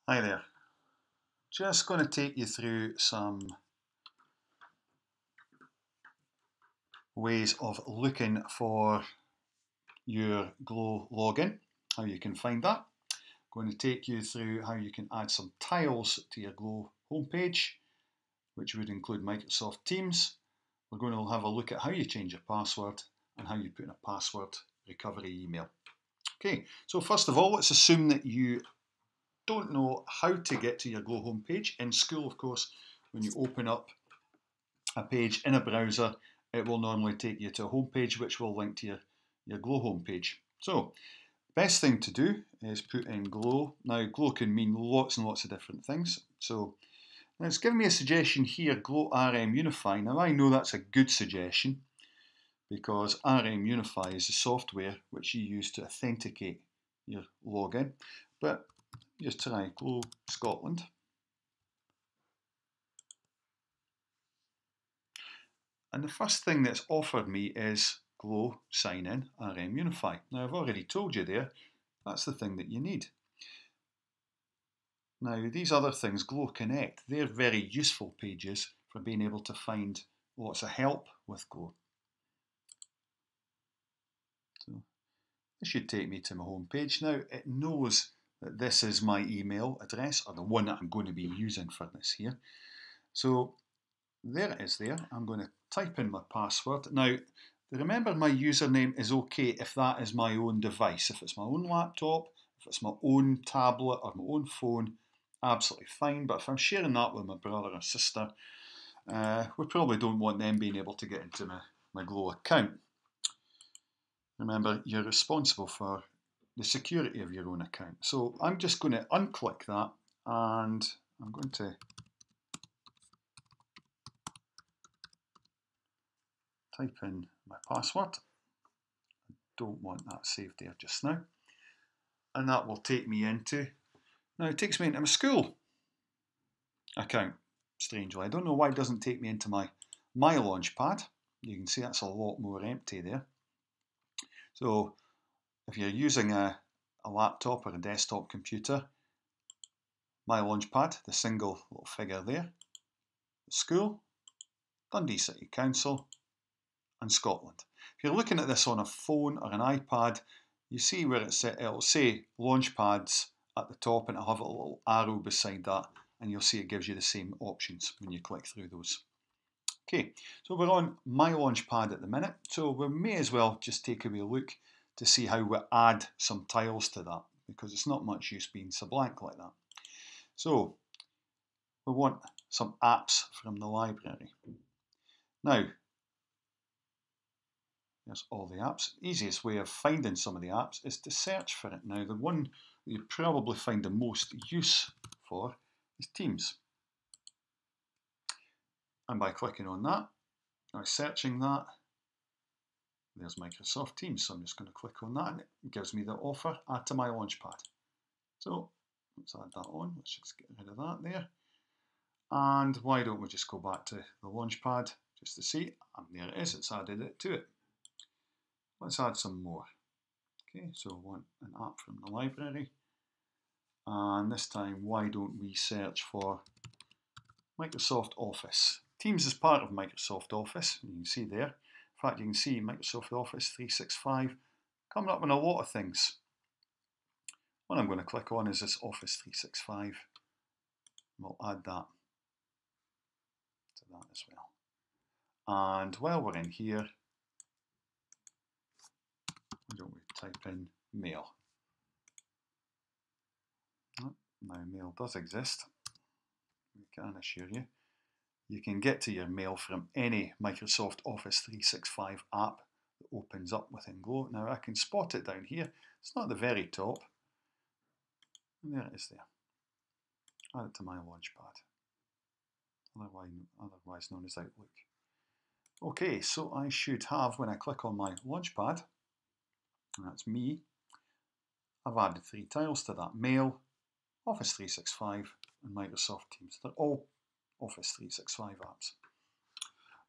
Hi there. Just going to take you through some ways of looking for your Glow login, how you can find that. I'm going to take you through how you can add some tiles to your Glow homepage, which would include Microsoft Teams. We're going to have a look at how you change your password and how you put in a password recovery email. Okay, so first of all, let's assume that you don't know how to get to your Glow homepage. In school, of course, when you open up a page in a browser, it will normally take you to a homepage which will link to your Glow homepage. So, best thing to do is put in Glow. Now, Glow can mean lots and lots of different things. So, now it's given me a suggestion here, Glow RM Unify. Now, I know that's a good suggestion because RM Unify is the software which you use to authenticate your login. But just try Glow Scotland. And the first thing that's offered me is Glow Sign In RM Unify. Now I've already told you there, that's the thing that you need. Now these other things, Glow Connect, they're very useful pages for being able to find lots of help with Glow. So this should take me to my home page. Now it knows that this is my email address, or the one that I'm going to be using for this here. So there it is there. I'm going to type in my password. Now, remember my username is okay if that is my own device. If it's my own laptop, if it's my own tablet or my own phone, absolutely fine. But if I'm sharing that with my brother or sister, we probably don't want them being able to get into my Glow account. Remember, you're responsible for the security of your own account. So I'm just going to unclick that and I'm going to type in my password. I don't want that saved there just now. And that will take me into, now it takes me into my school account, strangely. I don't know why it doesn't take me into my Launchpad. You can see that's a lot more empty there. So if you're using a laptop or a desktop computer, My Launchpad, the single little figure there, the school, Dundee City Council, and Scotland. If you're looking at this on a phone or an iPad, you see where it'll say Launchpads at the top and it'll have a little arrow beside that, and you'll see it gives you the same options when you click through those. Okay, so we're on My Launchpad at the minute, so we may as well just take a wee look to see how we add some tiles to that, because it's not much use being so blank like that. So we want some apps from the library. Now, there's all the apps. Easiest way of finding some of the apps is to search for it. Now, the one that you probably find the most use for is Teams. And by clicking on that, by searching that, there's Microsoft Teams. So I'm just going to click on that and it gives me the offer, add to my Launchpad. So let's add that on. Let's just get rid of that there. And why don't we just go back to the Launchpad just to see, and there it is, it's added it to it. Let's add some more. Okay, so I want an app from the library. And this time, why don't we search for Microsoft Office? Teams is part of Microsoft Office, you can see there. In fact, you can see Microsoft Office 365 coming up on a lot of things. What I'm going to click on is this Office 365. We'll add that to that as well. And while we're in here, why don't we type in mail? Now mail does exist, we can assure you. You can get to your mail from any Microsoft Office 365 app that opens up within Glow. Now I can spot it down here, it's not at the very top, and there it is there. Add it to my Launchpad, otherwise known as Outlook. Okay, so I should have, when I click on my Launchpad, and that's me, I've added 3 tiles to that: Mail, Office 365 and Microsoft Teams. They're all Office 365 apps.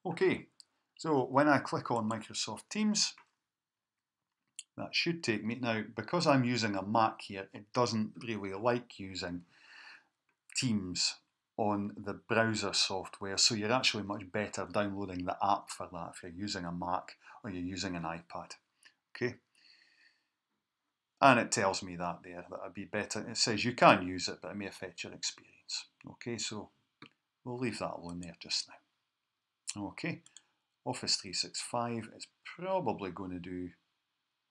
Okay, so when I click on Microsoft Teams, that should take me, now because I'm using a Mac here, it doesn't really like using Teams on the browser software, so you're actually much better downloading the app for that if you're using a Mac or you're using an iPad. Okay, and it tells me that there, that I'd be better. It says you can use it, but it may affect your experience. Okay, so we'll leave that alone there just now. Okay, Office 365 is probably going to do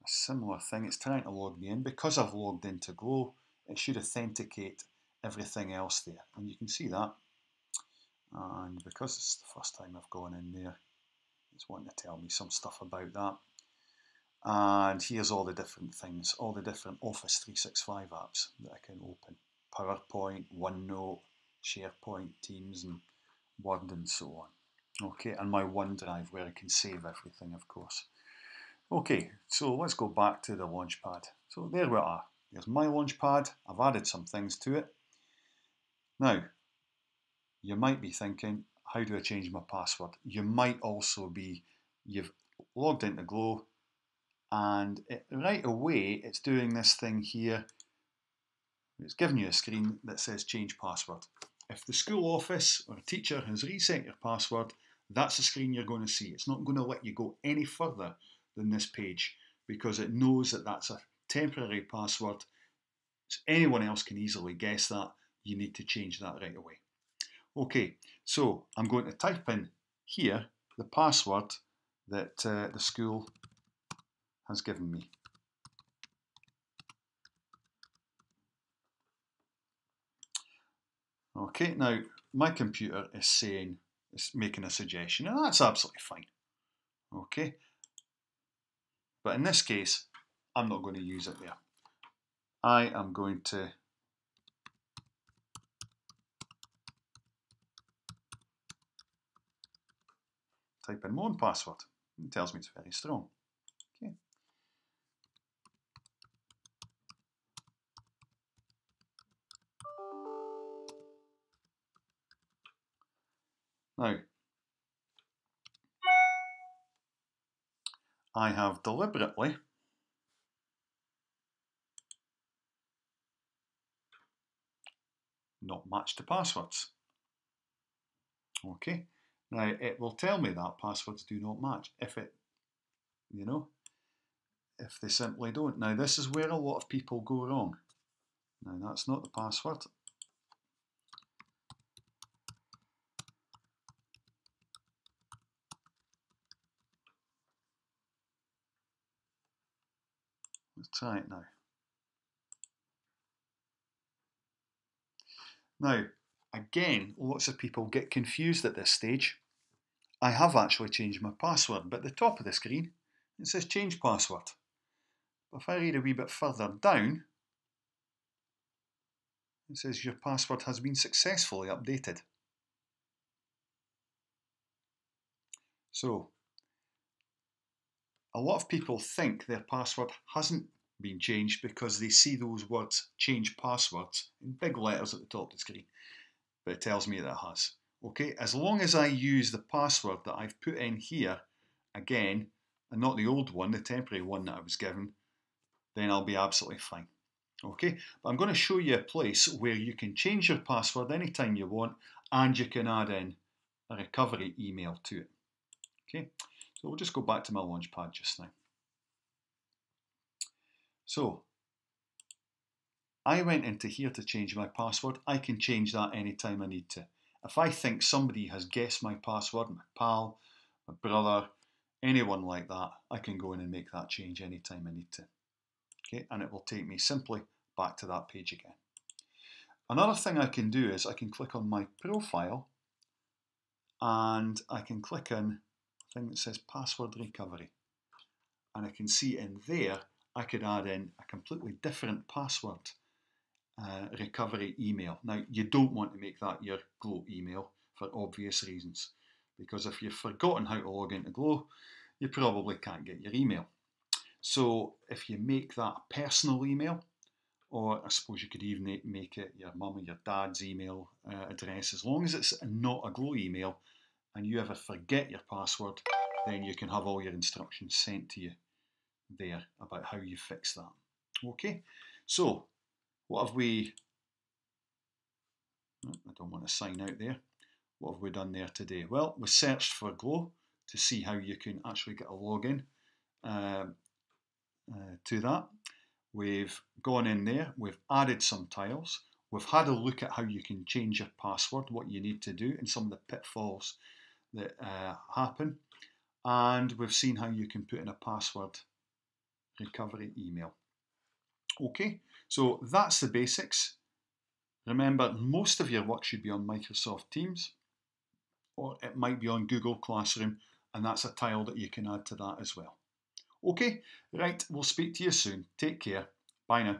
a similar thing. It's trying to log me in. Because I've logged into Glow, it should authenticate everything else there, and you can see that. And because it's the first time I've gone in there, it's wanting to tell me some stuff about that. And here's all the different things, all the different Office 365 apps that I can open. PowerPoint, OneNote, SharePoint, Teams, and Word, and so on. Okay, and my OneDrive where I can save everything, of course. Okay, so let's go back to the Launchpad. So there we are. There's my Launchpad. I've added some things to it. Now, you might be thinking, how do I change my password? You might also be, you've logged into Glow, and right away it's doing this thing here. It's giving you a screen that says change password. If the school office or a teacher has reset your password, that's the screen you're going to see. It's not going to let you go any further than this page because it knows that that's a temporary password. So anyone else can easily guess that. You need to change that right away. Okay, so I'm going to type in here the password that the school has given me. Okay, now my computer is saying, it's making a suggestion, and that's absolutely fine. Okay, but in this case, I'm not going to use it there. I am going to type in my own password. It tells me it's very strong. Okay. Now, I have deliberately not matched the passwords. Okay, now it will tell me that passwords do not match if it, if they simply don't. Now this is where a lot of people go wrong. Now that's not the password. Let's try it now. Now, again, lots of people get confused at this stage. I have actually changed my password, but at the top of the screen, it says change password. But if I read a wee bit further down, it says your password has been successfully updated. So, a lot of people think their password hasn't been changed because they see those words change passwords in big letters at the top of the screen, but it tells me that it has. Okay, as long as I use the password that I've put in here again, and not the old one, the temporary one that I was given, then I'll be absolutely fine. Okay, but I'm going to show you a place where you can change your password anytime you want, and you can add in a recovery email to it. Okay, so we'll just go back to my Launchpad just now. So I went into here to change my password. I can change that anytime I need to. If I think somebody has guessed my password, my pal, my brother, anyone like that, I can go in and make that change anytime I need to. Okay, and it will take me simply back to that page again. Another thing I can do is I can click on my profile and I can click on a thing that says password recovery. And I can see in there, I could add in a completely different password recovery email. Now, you don't want to make that your Glow email for obvious reasons, because if you've forgotten how to log into Glow, you probably can't get your email. So if you make that a personal email, or I suppose you could even make it your mum or your dad's email address, as long as it's not a Glow email and you ever forget your password, then you can have all your instructions sent to you there about how you fix that. Okay, so what have we I don't want to sign out there. What have we done there today? Well, we searched for Glow to see how you can actually get a login to that. We've gone in there, we've added some tiles, we've had a look at how you can change your password, what you need to do, and some of the pitfalls that happen, and we've seen how you can put in a password recovery email. Okay, so that's the basics. Remember, most of your work should be on Microsoft Teams, or it might be on Google Classroom, and that's a tile that you can add to that as well. Okay, right, we'll speak to you soon. Take care. Bye now.